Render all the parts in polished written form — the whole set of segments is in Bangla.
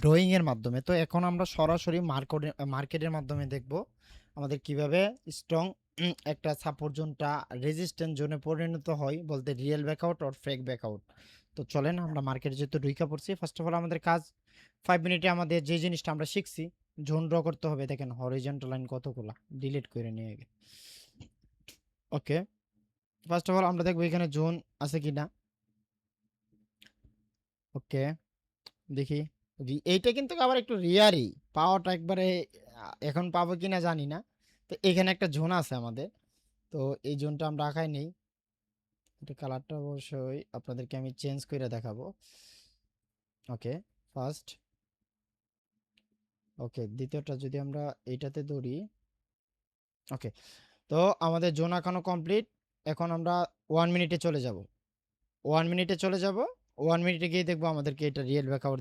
ড্রয়িং এর মাধ্যমে। তো এখন আমরা সরাসরি মার্কেটের মাধ্যমে দেখব আমাদের কিভাবে স্ট্রং একটা সাপোর্ট জোনটা রেজিস্ট্যান্ট জোনে পরিণত হয়, বলতে real back out or fake back out. তো চলেন আমরা মার্কেটে যেহেতু ঢুইকা পড়ছি, ফার্স্ট অফ অল আমাদের কাজ 5 মিনিটে আমাদের যে জিনিসটা আমরা শিখছি জোন ড্র করতে হবে। দেখেন হরিজন্টাল লাইন কতগুলা, ডিলিট করে নিয়ে আগে। ওকে, ফার্স্ট অফ অল আমরা দেখবো এখানে জোন আছে কিনা। ওকে, দেখি এইটা কিন্তু আবার একটু রিয়ারই পাওয়াটা একবারে, এখন পাবো কিনা জানি না। তো এখানে একটা জোন আছে আমাদের, তো এই জোনটা আমরা আঁকাই নেই। এটা কালারটা অবশ্যই আপনাদেরকে আমি চেঞ্জ করে দেখাবো। ওকে, ফার্স্ট। ওকে, দ্বিতীয়টা যদি আমরা এইটাতে ধরি। ওকে, তো আমাদের জোন আঁকানো কমপ্লিট। এখন আমরা 1 মিনিটে চলে যাব। 1 মিনিটে চলে যাব। 1 মিনিটে গিয়ে দেখবো আমাদেরকে এটা রিয়েল ব্যাকআউট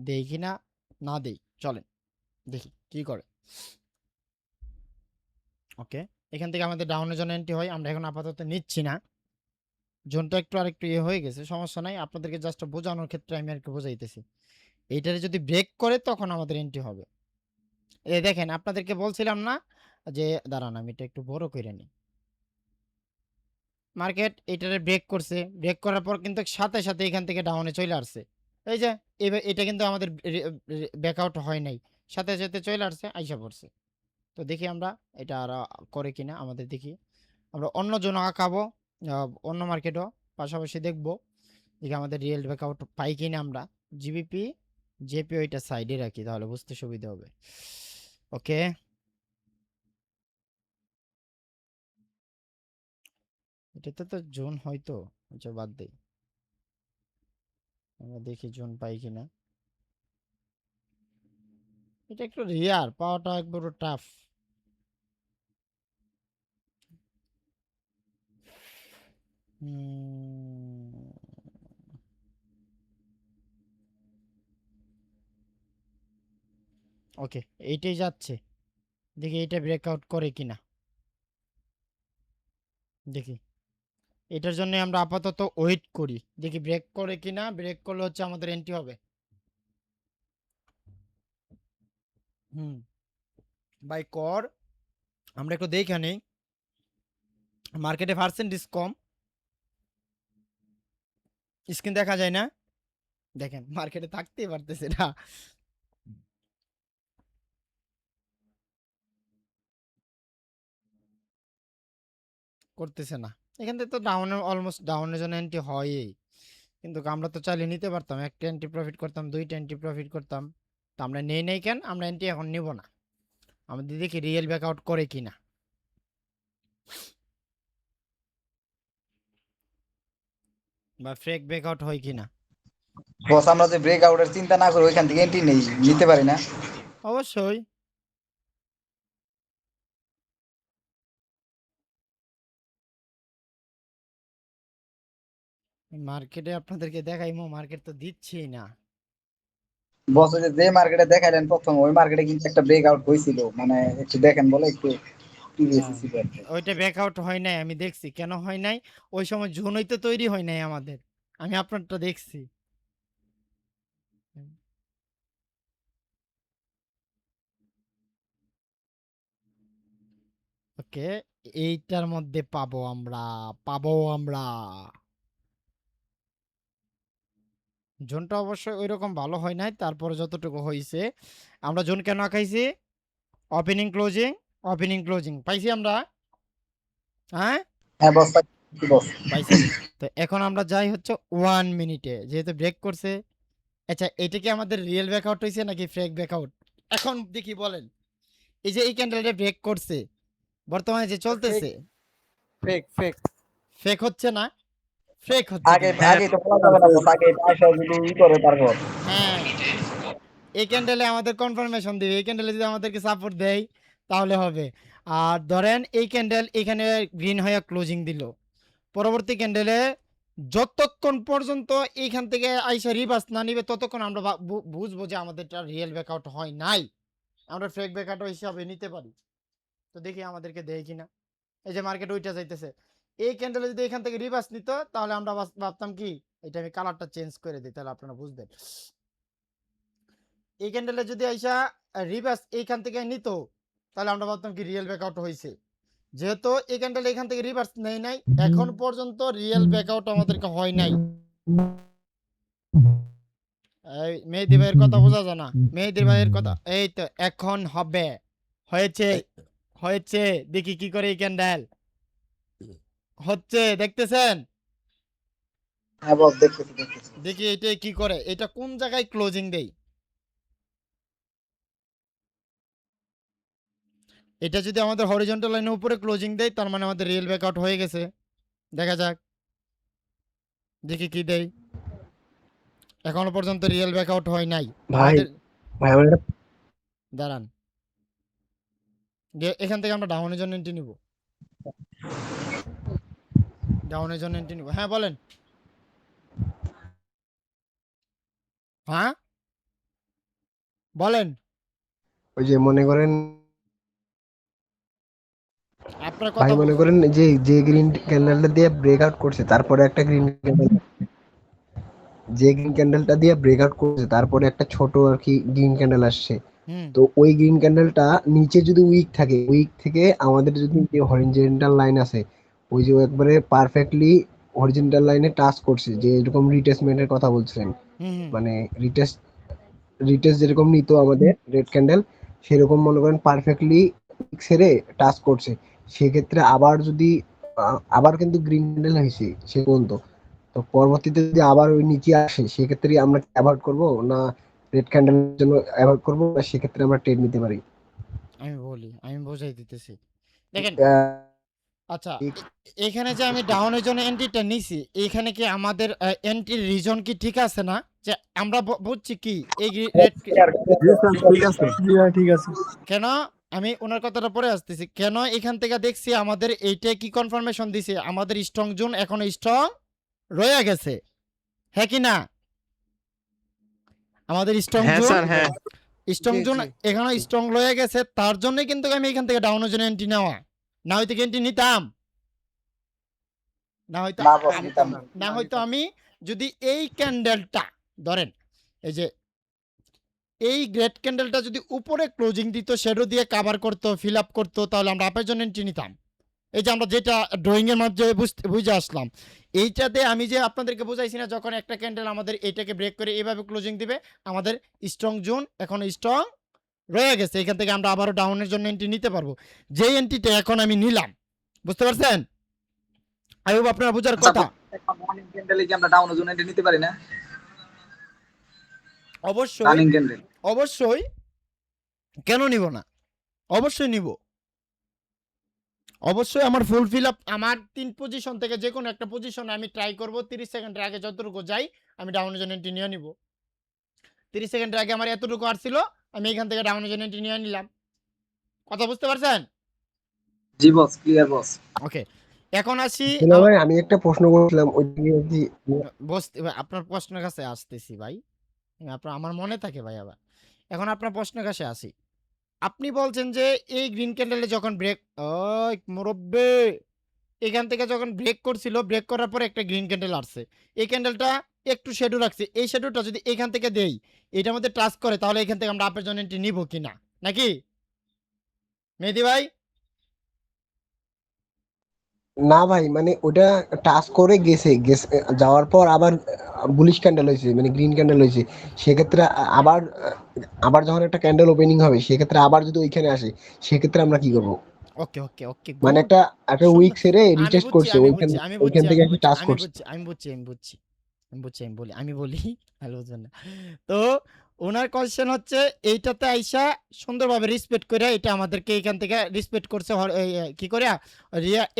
দেই কিনা না দেই। চলেন দেখি কি করে। ওকে, এখান থেকে আমাদের ডাউনের জন্য এন্ট্রি হয়, আমরা এখন আপাতত নিচ্ছি না। জোনটা একটু আরেকটু ইয়ে হয়ে গেছে, সমস্যা নাই, আপনাদেরকে জাস্ট বোঝানোর ক্ষেত্রে আমি আর কি বোঝাইতেছি। এইটারে যদি ব্রেক করে তখন আমাদের এন্ট্রি হবে। এই দেখেন আপনাদেরকে বলছিলাম না যে, দাঁড়ান আমি এটা একটু বড় করে নিই। মার্কেট এটারে ব্রেক করছে, ব্রেক করার পর কিন্তু সাথে সাথে এখান থেকে ডাউনে চলে আসছে। এই যে এটা কিন্তু আমাদের ব্যাকআউট হয় নাই, সাথে সাথে চলে আসছে, আইসা পড়ছে। তো দেখি আমরা এটা আর করে কিনা আমাদের, দেখি আমরা অন্য জন্য আঁকাবো, অন্য মার্কেটও পাশাপাশি দেখবো, দেখি আমাদের রিয়েল ব্যাকআউট পাই কিনা আমরা। জিবিপি জেপি ওইটা সাইডে রাখি, তাহলে বুঝতে সুবিধা হবে। ওকে, এটাতে তো জোন হয়তো, আচ্ছা বাদ দেই, আমরা দেখি জোন পাই কিনা। এটা একটু রিয়ার, পাওয়াটা একবার টাফ। ওকে, এইটাই যাচ্ছে, দেখি এটা ব্রেকআউট করে কিনা। দেখি, এটার জন্য আমরা আপাতত ওয়েট করি, দেখি ব্রেক করে কিনা। ব্রেক করলে হচ্ছে আমাদের এন্ট্রি হবে। হুম, বাই কর আমরা একটু দেখে নেই, মার্কেটে পার্সেন্টেজ কম, স্ক্রিন দেখা যায় না। দেখেন মার্কেটে থাকতেই পারতেছে না, করতেছে না। এখান থেকে তো ডাউনের অলমোস্ট ডাউনের জন্য এন্ট্রি হয়ই, কিন্তু আমরা তো চাইলে নিতে পারতাম, একটা এন্ট্রি প্রফিট করতাম, দুইটা এন্ট্রি প্রফিট করতাম। তো আমরা নেই নেই কেন, আমরা এন্ট্রি এখন নিব না, আমাদের দেখি রিয়েল ব্যাকআউট করে কিনা বা ফেক ব্যাকআউট হয় কিনা। বস আমরা যে ব্রেক আউটের চিন্তা না করে ওইখান থেকে এন্ট্রি নেই নিতে পারি না? অবশ্যই, মার্কেটে আপনাদেরকে দেখাইমো, মার্কেট তো দিচ্ছি না। বস ওই যে মার্কেটে দেখাইলেন প্রথম, ওই মার্কেটে কিন্তু একটা ব্রেক আউট হয়েছিল, মানে একটু দেখেন বলে একটু না, টিভিএসসি ছিল আর কি। ওইটা ব্যাকআউট হয় নাই, আমি দেখছি কেন হয় নাই। ওই সময় জোনই তো তৈরি হয় নাই আমাদের, আমি আপনারটা দেখছি। ওকে, এইটার মধ্যে পাবো আমরা, পাবো আমরা। জোনটা অবশ্যই ওই রকম ভালো হয় নাই, তারপরে যতটুকু হয়েছে। আমরা জোন কেন আঁকাইছি, ওপেনিং ক্লোজিং, ওপেনিং ক্লোজিং পাইছি আমরা। হ্যাঁ, হ্যাঁ বস, বস পাইছি। তো এখন আমরা যাই হচ্ছে 1 মিনিটে, যেহেতু ব্রেক করছে। আচ্ছা, এটা কি আমাদের রিয়েল ব্রেকআউট হয়েছে নাকি ফেক ব্রেকআউট, এখন দেখি বলেন। এই যে এই ক্যান্ডেলটা ব্রেক করছে, বর্তমানে যে ফেক চলতেছে, ফেক ফেক ফেক হচ্ছে না, ফেক হচ্ছে আগে কিন্তু। আগে তো বলা যাবে না বস, আগে এটা আসা যদি ই করে তারপর। হ্যাঁ, এই ক্যান্ডেলে আমাদের কনফার্মেশন দিবে, এই ক্যান্ডেলে যদি আমাদেরকে সাপোর্ট দেয় তাহলে হবে। আর ধরেন এই ক্যান্ডেল এখানে গ্রিন হয়ে ক্লোজিং দিল, পরবর্তী ক্যান্ডেলে যতক্ষণ পর্যন্ত এইখান থেকে আইসা রিভার্স না নিবে ততক্ষণ আমরা বুঝবো যে আমাদেরটা রিয়েল ব্যাকআউট হয় নাই, আমরা ফেক ব্যাকআউট হিসাবে নিতে পারি। তো দেখি আমাদেরকে দেয় কিনা। এই যে মার্কেট ওইটা যাইতেছে, এই ক্যান্ডেলে যদি এখান থেকে রিভার্স নিত তাহলে আমরা ভাবতাম কি, এটা আমি কালারটা চেঞ্জ করে দিই তাহলে আপনারা বুঝবেন। এই ক্যান্ডেলে যদি আইসা রিভার্স এইখান থেকে নিত, তাহলে আমরা ভাবতাম কি রিয়েল ব্যাকআউট হয়েছে। যেহেতু এই ক্যান্ডেল এখান থেকে রিভার্স নেই নাই, এখন পর্যন্ত রিয়েল ব্যাকআউট আমাদেরকে হয় নাই। এই মেহেদি ভাইয়ের কথা বোঝা যায় না, মেহেদি ভাইয়ের কথা এই তো এখন হবে, হয়েছে হয়েছে। দেখি কি করে এই ক্যান্ডেল হচ্ছে, দেখতেছেন? হ্যাঁ বস, দেখতেছি দেখতেছি। দেখি এটা কি করে, এটা কোন জায়গায় ক্লোজিং দেই। এটা যদি আমাদের হরিজন্টাল লাইনের উপরে ক্লোজিং দেয়, তার মানে আমাদের রিয়েল ব্যাকআউট হয়ে গেছে। দেখা যাক, দেখি কি দেই। এখনো পর্যন্ত রিয়েল ব্যাকআউট হয় নাই ভাই আমাদের। ভাই আমার একটা দাঁড়ান, এখান থেকে আমরা ডাউনের জন্য এন্ট্রি নিব, ডাউনের জন্য এন্ট্রি নিব। হ্যাঁ বলেন। হ্যাঁ বলেন, ওই যে মনে করেন আপনার ভাই, কথা মনে করেন যে যে গ্রিন ক্যান্ডেলটা দিয়ে ব্রেকআউট করছে তারপরে একটা গ্রিন ক্যান্ডেল, যে গ্রিন ক্যান্ডেলটা দিয়ে ব্রেকআউট করছে তারপরে একটা ছোট আর কি গ্রিন ক্যান্ডেল আসছে। হুম তো ওই গ্রিন ক্যান্ডেলটা নিচে যদি উইক থাকে, উইক থেকে আমাদের যদি যে হরিজন্টাল লাইন আছে, ওই যে একবারে পারফেক্টলি হরিজন্টাল লাইনে টাচ করছে, যে এরকম রিটেসমেন্টের কথা বলছিলেন, হুম হুম মানে রিটেস্ট যেরকম নিত আমাদের রেড ক্যান্ডেল, সেরকম মনে করেন পারফেক্টলি ছেড়ে টাচ করছে। সেক্ষেত্রে আবার যদি আবার কিন্তু গ্রিন ক্যান্ডেল হয়েছে সে পর্যন্ত, তো পরবর্তীতে যদি আবার ওই নিচে আসে, সেক্ষেত্রে আমরা অ্যাভয়েড করব না রেড ক্যান্ডেলের জন্য অ্যাভয়েড করবো, না সেক্ষেত্রে আমরা ট্রেড নিতে পারি? আমি বলি, আমি বোঝাই দিতেছি। দেখেন, আহ, আচ্ছা এখানে যে আমি ডাউনের জন্য এন্ট্রিটা নিছি, এখানে কি আমাদের এন্ট্রির রিজন কি ঠিক আছে না? যে আমরা বুঝছি কি এই রেড, ঠিক আছে, জি ভাই ঠিক আছে। কেন আমি ওনার কথাটা পরে আসতেছি, কেন এখান থেকে দেখছি আমাদের এইটা কি কনফার্মেশন দিছে, আমাদের স্ট্রং জোন এখনো স্ট্রং রয়ে গেছে, হ্যাঁ কি না? আমাদের স্ট্রং হ্যাঁ জোন, স্যার, হ্যাঁ স্ট্রং জোন এখনো স্ট্রং রয়ে গেছে, তার জন্য কিন্তু আমি এখান থেকে ডাউনের জন্য এন্ট্রি নেওয়া, না হয়তো এন্ট্রি নিতাম, না হয়তো না বস, নিতাম না। না হয়তো আমি যদি এই ক্যান্ডেলটা ধরেন, এই যে এই গ্রেট ক্যান্ডেলটা যদি উপরে ক্লোজিং দিত, শ্যাডো দিয়ে কভার করতো, ফিল আপ করতো, তাহলে আমরা আপের জন্য এন্ট্রি নিতাম। এই যে আমরা যেটা ড্রয়িং এর মাধ্যমে বুঝে আসলাম, এইটাতে আমি যে আপনাদেরকে বুঝাইছি না, যখন একটা ক্যান্ডেল আমাদের এটাকে ব্রেক করে এইভাবে ক্লোজিং দিবে, আমাদের স্ট্রং জোন এখন স্ট্রং রয়ে গেছে, এখান থেকে আমরা আবারও ডাউনের জন্য এন্ট্রি নিতে পারবো। যেই এন্ট্রিটা এখন আমি নিলাম, বুঝতে পারছেন? আই হোপ আপনারা বুঝার কথা। মর্নিং ক্যান্ডেলে কি আমরা ডাউন জোন নিতে পারি না? অবশ্যই রানিং ক্যান্ডেল অবশ্যই, কেন নিব না, অবশ্যই নিব। অবশ্যই আমার ফুল ফিল আপ, আমার 3 পজিশন থেকে যে কোনো একটা পজিশনে আমি ট্রাই করব 30 সেকেন্ডের আগে যতটুকু যাই আমি ডাউনের জন্য এন্ট্রি নিয়ে নিব। 30 সেকেন্ডের আগে আমার এতটুকু আসছিল, আমি এখান থেকে ডাউনের জন্য এন্ট্রি নিয়ে নিলাম। কথা বুঝতে পারছেন? জি বস, ক্লিয়ার বস। ওকে, এখন আসি দুলা ভাই, আমি একটা প্রশ্ন করছিলাম ওই যে আপনার প্রশ্নের কাছে আসতেছি ভাই, আপনার আমার মনে থাকে ভাই। আবার এখন আপনার প্রশ্নের কাছে আসি। আপনি বলছেন যে এই গ্রিন ক্যান্ডেলে যখন ব্রেক, ওই মুরব্বি, এখান থেকে যখন ব্রেক করছিল, ব্রেক করার পরে একটা গ্রিন ক্যান্ডেল আসছে, এই ক্যান্ডেলটা একটু শ্যাডো রাখছে, এই শ্যাডোটা যদি এখান থেকে দেই, এটার মধ্যে টাচ করে, তাহলে এখান থেকে আমরা আপের জন্য এন্ট্রি নিব কিনা, নাকি মেহেদি ভাই? না ভাই, মানে ওটা টাচ করে গেছে যাওয়ার পর আবার বুলিশ ক্যান্ডেল হয়েছে, মানে গ্রিন ক্যান্ডেল হয়েছে। সেক্ষেত্রে আবার আবার যখন একটা ক্যান্ডেল ওপেনিং হবে, সেক্ষেত্রে আবার যদি ওইখানে আসে, সেক্ষেত্রে আমরা কি করব? ওকে ওকে ওকে, মানে গুড, একটা একটা উইক সুন্দর। ছেড়ে আমি রিটেস্ট বুঝছি করছে, আমি ওইখান বুঝছি আমি ওইখান বুঝছি থেকে আমি একটা বুঝছি টাচ আমি করছে। বুঝছি আমি বুঝছি আমি বুঝছি আমি বলছি, আমি বলি তাহলে বুঝবেন না। তো ওনার কোয়েশ্চেন হচ্ছে এইটাতে আইসা সুন্দরভাবে রিসপেক্ট করে, এটা আমাদেরকে এখান থেকে রিসপেক্ট করছে, কি করে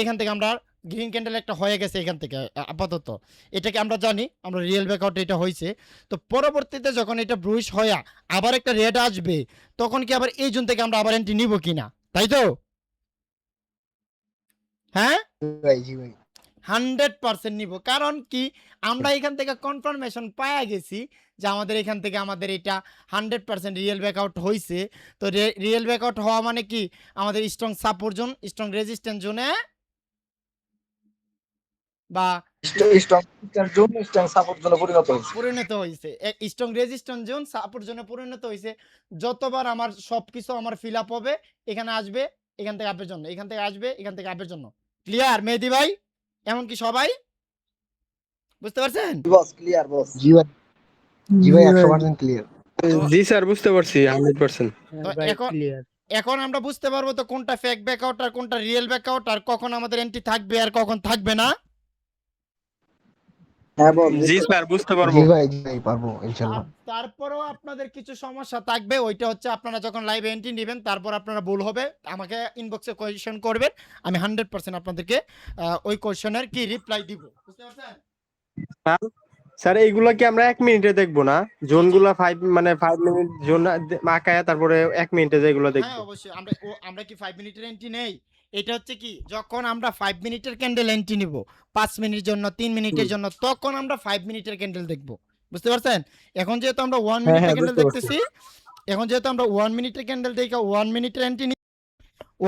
এখান থেকে আমরা গ্রিন ক্যান্ডেল একটা হয়ে গেছে এখান থেকে আপাতত, এটাকে আমরা জানি, আমরা রিয়েল ব্যাকআউট এটা হয়েছে। তো পরবর্তীতে যখন এটা ব্রুইশ হয়ে আবার একটা রেড আসবে, তখন কি আবার এই জোন থেকে আমরা আবার এন্ট্রি নিব কিনা, তাই তো? হ্যাঁ, ভাই, জি ভাই। 100% নিব। কারণ কি, আমরা এখান থেকে কনফার্মেশন পাওয়া গেছি যে আমাদের এখান থেকে আমাদের এটা 100% রিয়েল ব্যাকআউট হয়েছে। তো রিয়েল ব্যাকআউট হওয়া মানে কি, আমাদের strong support zone, strong resistance জোনে বা স্ট্রং জোন স্ট্রং সাপোর্ট জন্য পরিণত হয়েছে। পরিণত হয়েছে স্ট্রং রেজিস্ট্যান্স জোন সাপোর্ট জোনে পরিণত হয়েছে। যতবার আমার সবকিছু আমার ফিল আপ হবে এখানে আসবে, এখান থেকে আপের জন্য, এখান থেকে আসবে, এখান থেকে আপের জন্য। ক্লিয়ার মেহেদি ভাই? এমনকি সবাই বুঝতে পারছেন? বস ক্লিয়ার বস। জি ভাই, জি ভাই 100% ক্লিয়ার। জি স্যার, বুঝতে পারছি 100%। তো এখন আমরা বুঝতে পারবো তো কোনটা ফেক ব্যাকআউট আর কোনটা রিয়েল ব্যাকআউট, আর কখন আমাদের এন্ট্রি থাকবে আর কখন থাকবে না। হ্যাঁ বস। জি স্যার, বুঝতে পারবো। জি ভাই পারবো ইনশাআল্লাহ। তারপরেও আপনাদের কিছু সমস্যা থাকবে, ওইটা হচ্ছে আপনারা যখন লাইভে এন্ট্রি নেবেন তারপর আপনারা ভুল হবে আমাকে ইনবক্সে কোয়েশ্চেন করবেন, আমি 100% আপনাদেরকে ওই কোয়েশ্চেনের কি রিপ্লাই দিব। বুঝতে পারছেন? স্যার এইগুলা কি আমরা 1 মিনিটে দেখবো না? জোনগুলা 5 মানে 5 মিনিট জোন আঁকায়া তারপরে 1 মিনিটে যেগুলো হ্যাঁ দেখবো। অবশ্যই। আমরা কি 5 মিনিটের এন্ট্রি নেই? এটা হচ্ছে কি, যখন আমরা 5 মিনিটের ক্যান্ডেল এন্ট্রি নিব 5 মিনিটের জন্য 3 মিনিটের জন্য, তখন আমরা 5 মিনিটের ক্যান্ডেল দেখব। বুঝতে পারছেন? এখন যেহেতু আমরা 1 হ্যাঁ, মিনিটের হ্যাঁ, ক্যান্ডেল বুঝতে পারছি। দেখতেছি, এখন যেহেতু আমরা 1 মিনিটের ক্যান্ডেল দেখে 1 মিনিটের এন্ট্রি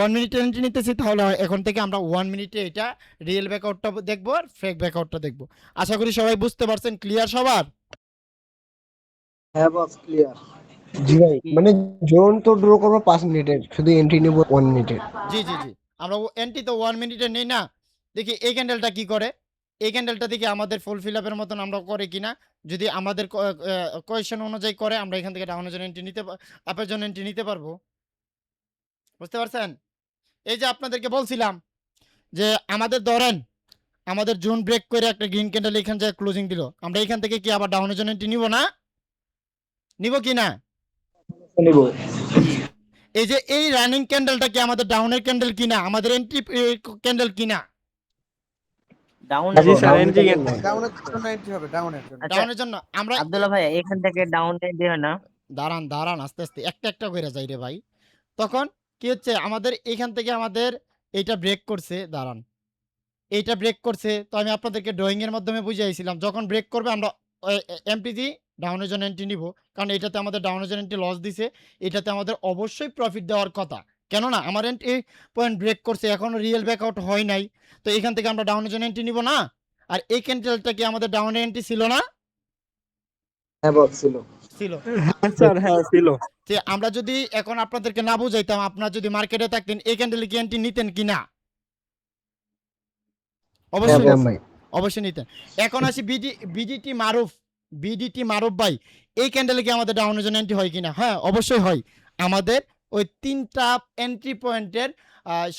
1 মিনিটের এন্ট্রি নিতেছি, তাহলে এখন থেকে আমরা 1 মিনিটে এটা রিয়েল ব্যাকআউটটা দেখবো আর ফেক ব্যাকআউটটা দেখবো। আশা করি সবাই বুঝতে পারছেন। ক্লিয়ার সবার? হ্যাঁ বস ক্লিয়ার। জি ভাই, মানে জোন তো ড্র করবো 5 মিনিটের, শুধু এন্ট্রি নেব 1 মিনিটের। জি জি জি। আমরা এন্ট্রি তো 1 মিনিটে নেই না। দেখি এই ক্যান্ডেলটা কি করে, এই ক্যান্ডেলটা দেখি আমাদের ফুল ফিল আপের মতন আমরা করে কিনা। যদি আমাদের কোয়েশ্চেন অনুযায়ী করে, আমরা এখান থেকে ডাউনের জন্য এন্ট্রি নিতে আপের জন্য এন্ট্রি নিতে পারবো। বুঝতে পারছেন? এই যে আপনাদেরকে বলছিলাম যে আমাদের ধরেন আমাদের জোন ব্রেক করে একটা গ্রিন ক্যান্ডেল এখান থেকে ক্লোজিং দিল, আমরা এখান থেকে কি আবার ডাউনের জন্য এন্ট্রি নিব না? নিব কি না? নিব। এই যে এই রানিং ক্যান্ডেলটা কি আমাদের ডাউনের ক্যান্ডেল কিনা, আমাদের এন্ট্রি ক্যান্ডেল কিনা? জি স্যার, এন্ট্রি কেন? ডাউনের জন্য এন্ট্রি হবে, ডাউনের জন্য। ডাউনের জন্য আমরা আব্দুল্লাহ ভাই এখান থেকে ডাউনে দিয়ে না। দাঁড়ান আস্তে আস্তে একটা একটা করে যাই রে ভাই। তখন কি হচ্ছে, আমাদের এখান থেকে আমাদের এইটা ব্রেক করছে, দাঁড়ান এইটা ব্রেক করছে, তো আমি আপনাদেরকে ড্রয়িং এর মাধ্যমে বুঝিয়েছিলাম যখন ব্রেক করবে আমরা এমটিজি ডাউনের জন্য এন্ট্রি নিব, কারণ এটাতে আমাদের ডাউনের জন্য এন্ট্রি লস দিছে, এটাতে আমাদের অবশ্যই প্রফিট দেওয়ার কথা। কেননা আমার এন্ট্রি পয়েন্ট ব্রেক করছে, এখনো রিয়েল ব্যাকআউট হয় নাই, তো এখান থেকে আমরা ডাউনের জন্য এন্ট্রি নিব না। আর এই ক্যান্ডেলটা কি আমাদের ডাউনের এন্ট্রি ছিল না? হ্যাঁ বস ছিল। ছিল। স্যার হ্যাঁ ছিল। যে আমরা যদি এখন আপনাদেরকে না বুঝাইতাম, আপনারা যদি মার্কেটে থাকতেন এই ক্যান্ডেলে কি এন্ট্রি নিতেন কিনা? অবশ্যই হ্যাঁ ভাই। অবশ্যই নিতেন। এখন আসি বিডিটি মারুফ ভাই, এই ক্যান্ডেলে কি আমাদের ডাউনের জন্য এন্ট্রি হয় কিনা? হ্যাঁ অবশ্যই হয়। আমাদের ওই 3টা এন্ট্রি পয়েন্টের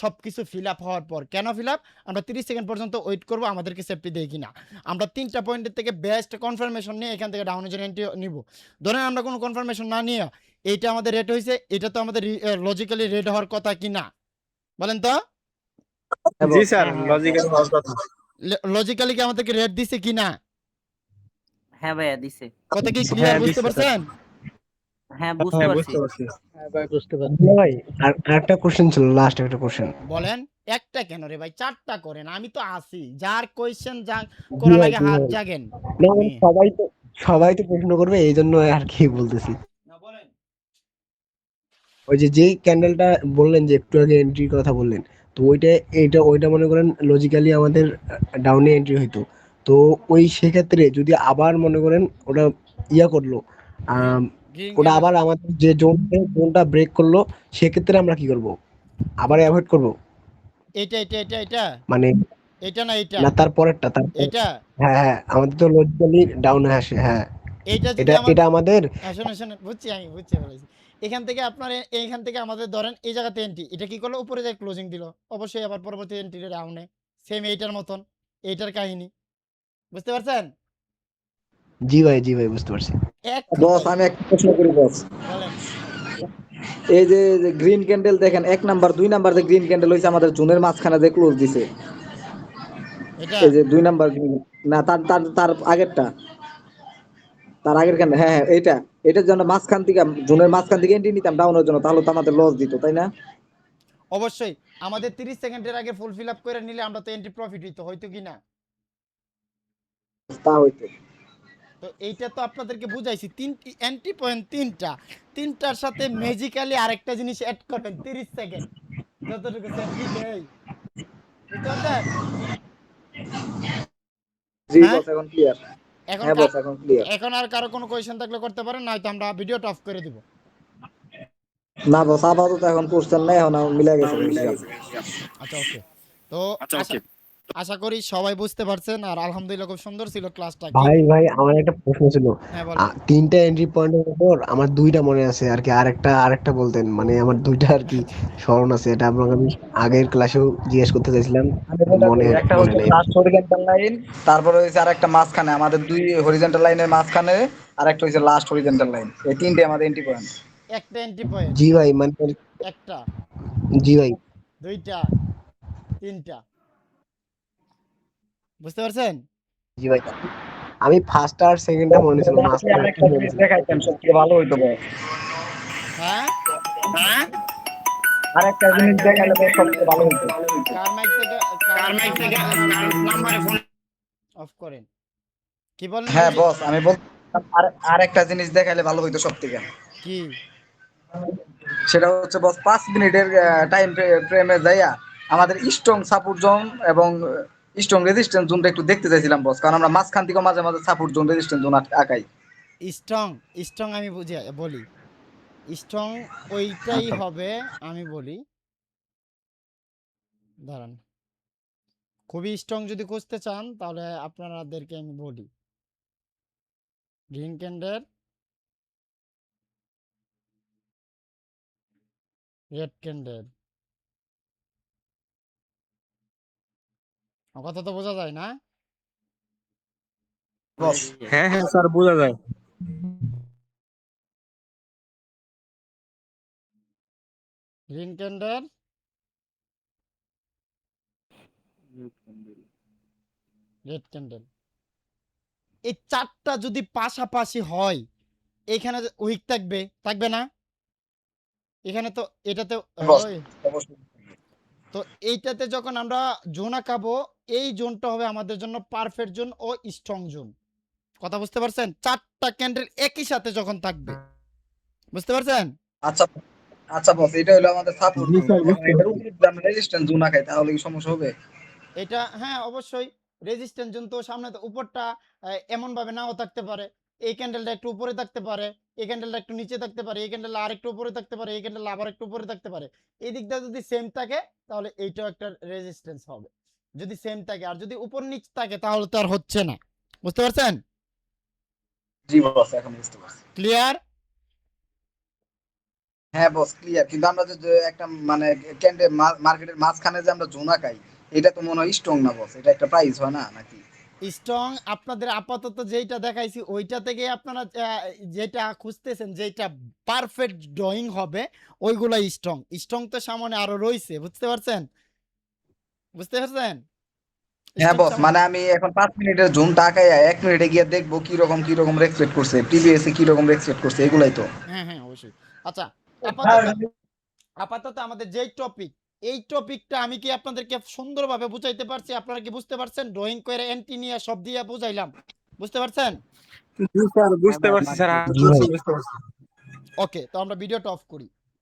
সবকিছু ফিল আপ হওয়ার পর, কেন ফিল আপ, আমরা 30 সেকেন্ড পর্যন্ত ওয়েট করব আমাদেরকে সেফটি দেয় কিনা। আমরা 3টা পয়েন্টের থেকে বেস্ট কনফার্মেশন নিয়ে এখান থেকে ডাউনের জন্য এন্ট্রি নিব। ধরেন আমরা কোনো কনফার্মেশন না নিয়ে এইটা আমাদের রেট হয়েছে, এটা তো আমাদের লজিক্যালি রেট হওয়ার কথা কিনা, বলেন তো? জি স্যার, লজিক্যাল হওয়ার কথা। লজিক্যালি কি আমাদেরকে রেট দিছে কিনা? হ্যাঁ ভাইয়া দিছে। কথা কি ক্লিয়ার? হ্যাঁ, বুঝতে দিছে। পারছেন? হ্যাঁ বুঝতে হ্যাঁ, পারছি। বুঝতে পারছি। ভাই আর একটা কোশ্চেন ছিল, লাস্ট একটা কোশ্চেন। বলেন। একটা কেন রে ভাই, 4টা করেন, আমি তো আছি। যার কোয়েশ্চেন যা করা লাগে হাত জাগেন। সবাই তো প্রশ্ন করবে, এই জন্য আর কি বলতেছি। না বলেন। ওই যে যেই ক্যান্ডেলটা বললেন যে একটু আগে এন্ট্রির কথা বললেন, তো ওইটা মনে করেন লজিক্যালি আমাদের ডাউনে এন্ট্রি হইতো, তো ওই সেক্ষেত্রে যদি আবার মনে করেন ওটা করলো, গ্রিন ওটা আবার আমাদের যে জোনটা ব্রেক করলো, সেক্ষেত্রে আমরা কি করব? আবার অ্যাভয়েড করব? এটা মানে এটা না এটা না তার পরেরটা এটা হ্যাঁ আমাদের তো লজিক্যালি ডাউনে আসে। হ্যাঁ এইটা যদি এটা আমাদের শুনে বুঝছি, আমি বুঝছি বলেছি। এখান থেকে আপনার এইখান থেকে আমাদের ধরেন এই জায়গাতে এন্ট্রি, এটা কি করলো, উপরে যায় ক্লোজিং দিল, অবশ্যই আবার পরবর্তী এন্ট্রি ডাউনে সেম এইটার মতন, এইটার কাহিনী। বুঝতে পারছেন? জি ভাই বুঝতে পারছি। এক বস আমি একটা প্রশ্ন করি বস। বলেন। এই যে গ্রিন ক্যান্ডেল দেখেন, 1 নাম্বার 2 নাম্বার যে গ্রিন ক্যান্ডেল হইছে আমাদের জোনের মাঝখানে যে ক্লোজ দিছে, এটা এই যে 2 নাম্বার না তার তার তার আগেরটা, তার আগের ক্যান্ডেল, হ্যাঁ এটার জন্য মাঝখান থেকে জোনের মাঝখান থেকে এন্ট্রি নিতাম ডাউনের জন্য, তাহলে তো আমাদের লস দিত, তাই না? অবশ্যই আমাদের 30 সেকেন্ডের আগে ফুল ফিল আপ করে নিলে আমরা তো এন্ট্রি প্রফিট হইতো কি না? তা হইতো। তো এইটা তো আপনাদেরকে বুঝাইছি, 3টি এন্ট্রি পয়েন্ট, তিনটার সাথে ম্যাজিক্যালি আরেকটা জিনিস অ্যাড করবেন 30 সেকেন্ড, যতটুকু সেফটি দেই। বুঝতে পারছেন? জি হ্যাঁ বস এখন ক্লিয়ার। এখন হ্যাঁ বস এখন ক্লিয়ার। এখন আর কারো কোনো কোয়েশ্চেন থাকলে করতে পারেন, নয়তো আমরা ভিডিওটা অফ করে দিব। না বস আপাতত এখন কোশ্চেন নাই, এখন মিলে গেছে হিসাব। আচ্ছা ওকে। তো আশা আশা করি সবাই বুঝতে পারছেন, আর আলহামদুলিল্লাহ খুব সুন্দর ছিল ক্লাসটা। কি ভাই আমার একটা প্রশ্ন ছিল। হ্যাঁ বলেন। 3টা এন্ট্রি পয়েন্টের উপর আমার 2টা মনে আছে আর কি, আরেকটা বলতেন, মানে আমার 2টা আর কি স্মরণ আছে, এটা আপনাকে আমি আগের ক্লাসেও জিজ্ঞেস করতে চাইছিলাম, আমি বলে মনে দিই, একটা মনে হচ্ছে নেই। লাস্ট হরিজন্টাল লাইন, তারপরে হচ্ছে আরেকটা মাঝখানে, আমাদের দুই হরিজন্টাল লাইনের মাঝখানে আরেকটা হচ্ছে লাস্ট হরিজন্টাল লাইন। এই তিনটে আমাদের এন্ট্রি পয়েন্ট। একটা এন্ট্রি পয়েন্ট, জি ভাই মানে, একটা, জি ভাই। দুইটা, তিনটা, বুঝতে পারছেন? জি ভাই, আমি ফার্স্ট আর সেকেন্ডটা মনে ছিল, মাঝখানে একটা মনে ছিল। দেখাইতাম সবথেকে ভালো হইতো ভাই। হ্যাঁ আরেকটা জিনিস দেখাইলে ভাই সবথেকে ভালো হইতো। কার মাইক থেকে নাম্বারে ফোন অফ করেন। কি বলেন হ্যাঁ বুঝি? বস আমি বলতাম আরেকটা জিনিস দেখাইলে ভালো হইতো সবথেকে। কি? সেটা হচ্ছে বস 5 মিনিটের টাইম ফ্রেমে যাইয়া আমাদের স্ট্রং সাপোর্ট জোন এবং স্ট্রং রেজিস্ট্যান্স জোনটা একটু দেখতে চাইছিলাম বস, কারণ আমরা মাঝখান থেকে মাঝে মাঝে সাপোর্ট জোন রেজিস্ট্যান্স জোন আঁকাই। স্ট্রং, স্ট্রং আমি বলি, স্ট্রং ওইটাই আচ্ছা। হবে। আমি বলি, দাঁড়ান, খুবই স্ট্রং যদি খুঁজতে চান তাহলে আপনাদেরকে আমি বলি, গ্রিন ক্যান্ডেল, রেড ক্যান্ডেল, কথা তো বোঝা যায় না? বস হ্যাঁ হ্যাঁ স্যার বোঝা যায়। গ্রিন ক্যান্ডেল, রেড ক্যান্ডেল, এই চারটা যদি পাশাপাশি হয়, এখানে উইক থাকবে, থাকবে না? এখানে তো এটাতে বস ওই, অবশ্যই। তো এইটাতে যখন আমরা জোন আঁকাবো, এই জোনটা হবে আমাদের জন্য পারফেক্ট জোন ও স্ট্রং জোন। কথা বুঝতে পারছেন? চারটা ক্যান্ডেল একই সাথে যখন থাকবে, বুঝতে পারছেন? আচ্ছা আচ্ছা বস, এটা হলো আমাদের সাপোর্ট জি জোন, স্যার এখন বুঝতে এটার পারছি। উপরে যদি আমরা রেজিস্ট্যান্স জোন আঁকাই তাহলে কি সমস্যা হবে? এটা হ্যাঁ অবশ্যই, রেজিস্ট্যান্স জোন তো সামনে তো উপরটা এমন ভাবে নাও থাকতে পারে, এই ক্যান্ডেলটা একটু উপরে থাকতে পারে, এই ক্যান্ডেলটা একটু নিচে থাকতে পারে, এই ক্যান্ডেল আর একটু উপরে থাকতে পারে, এই ক্যান্ডেল আবার একটু উপরে থাকতে পারে। এই দিকটা যদি সেম থাকে তাহলে এইটাও একটা রেজিস্ট্যান্স হবে, যদি সেম থাকে। আর যদি উপর নিচ থাকে তাহলে তো আর হচ্ছে না, বুঝতে পারছেন? জি বস এখন বুঝতে পারছি। ক্লিয়ার? হ্যাঁ বস ক্লিয়ার, কিন্তু আমরা যে একটা মানে ক্যান্ডেল মার্কেটের মাঝখানে যে আমরা জোন আঁকাই, এটা তো মনে হয় স্ট্রং না বস, এটা একটা প্রাইস হয় না নাকি? স্ট্রং আপনাদের আপাতত যেইটা দেখাইছি ওইটা থেকে আপনারা যেটা খুঁজতেছেন, যেটা পারফেক্ট ড্রয়িং হবে, ওইগুলাই স্ট্রং। স্ট্রং তো সামনে আরো রয়েছে, বুঝতে পারছেন? বুঝতে পারছেন? হ্যাঁ স্ট্রং বস, মানে আমি এখন 5 মিনিটের জোনটা আঁকাই 1 মিনিটে গিয়ে দেখবো কি রকম রেসপেক্ট করছে, টিভিএস কি রকম রেসপেক্ট করছে, এগুলাই তো। হ্যাঁ হ্যাঁ অবশ্যই। আচ্ছা, আপাতত আপাতত আমাদের যেই টপিক, এই টপিকটা আমি কি আপনাদেরকে সুন্দরভাবে বুঝাইতে পারছি? আপনারা কি বুঝতে পারছেন? ড্রয়িং করে এন্টি নিয়ে সব দিয়ে বুঝাইলাম, বুঝতে পারছেন? জি স্যার বুঝতে পারছি স্যার, জি ভাই। বুঝতে পারছি। ওকে, তো আমরা ভিডিওটা অফ করি।